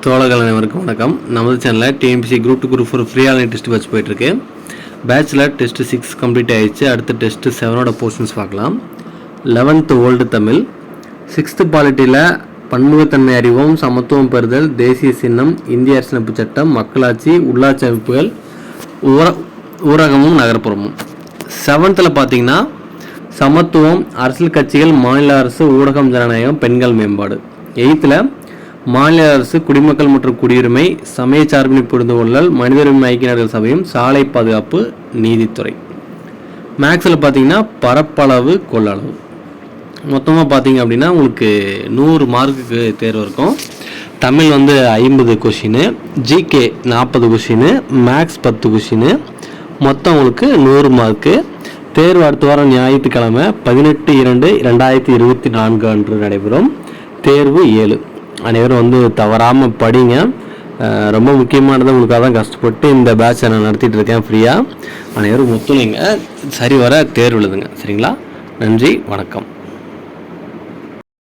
தோழர்கள் அனைவருக்கும் வணக்கம். நமது சேனலில் TNPSC group 2 group 4 free online test வச்சு போயிட்டுருக்கு. பேட்சில் டெஸ்ட் 6 கம்ப்ளீட் ஆகிடுச்சு. அடுத்த டெஸ்ட்டு 7ஓட போர்ஷன்ஸ் பார்க்கலாம். 11th old Tamil. 6th பாலிட்டியில் பன்முகத்தன்மை அறிவோம், சமத்துவம் பெறுதல், தேசிய சின்னம், இந்திய அரசியலமைப்பு சட்டம், மக்களாட்சி, உள்ளாட்சி அமைப்புகள், ஊரகமும் நகர்ப்புறமும். 7th பார்த்தீங்கன்னா சமத்துவம், அரசியல் கட்சிகள், மாநில அரசு, ஊடகம், ஜனநாயகம், பெண்கள் மேம்பாடு. 8th மாநில அரசு, குடிமக்கள் மற்றும் குடியுரிமை, சமய சார்பினை புரிந்து கொள்ளல், மனித உரிமை ஐக்கிய நாடுகள் சபையும், சாலை பாதுகாப்பு, நீதித்துறை. மேக்ஸில் பார்த்தீங்கன்னா பரப்பளவு, கொள்ளளவு. மொத்தமாக பார்த்தீங்க அப்படின்னா உங்களுக்கு 100 மார்க்குக்கு தேர்வு இருக்கும். Tamil 50 question, GK 40 question, maths 10 question, மொத்தம் உங்களுக்கு 100 மார்க்கு. தேர்வு அடுத்த வாரம் ஞாயிற்றுக்கிழமை 18/2/2024 அன்று நடைபெறும். தேர்வு 7. அனைவரும் தவறாமல் படிங்க. ரொம்ப முக்கியமானது, உங்களுக்காக தான் கஷ்டப்பட்டு இந்த பேட்சை நான் நடத்திட்டு இருக்கேன் ஃப்ரீயாக. அனைவரும் ஒத்துழைங்க, சரி வர தேர்வு எழுதுங்க. சரிங்களா? நன்றி, வணக்கம்.